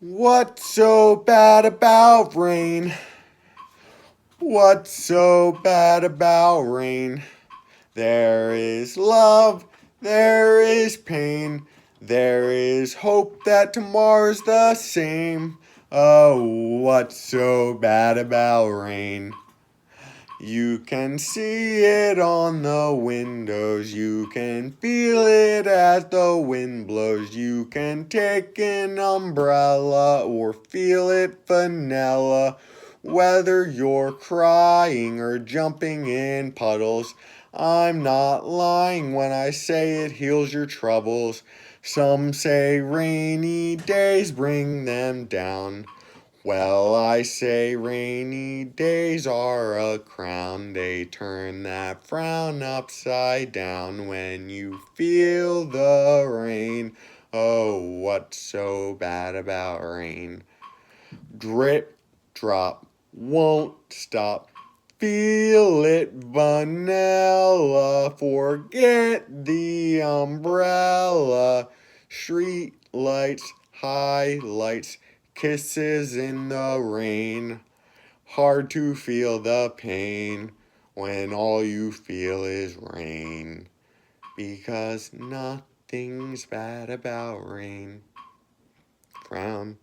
What's so bad about rain? What's so bad about rain? There is love, there is pain, there is hope that tomorrow's the same. Oh, what's so bad about rain? You can see it on the windows, you can feel it as the wind blows. You can take an umbrella or feel it vanilla. Whether you're crying or jumping in puddles, I'm not lying when I say it heals your troubles. Some say rainy days bring them down. Well, I say rainy days are a crown. They turn that frown upside down when you feel the rain. Oh, what's so bad about rain? Drip, drop, won't stop. Feel it, vanilla. Forget the umbrella. Street lights, highlights, kisses in the rain. Hard to feel the pain when all you feel is rain. Because nothing's bad about rain. Frown.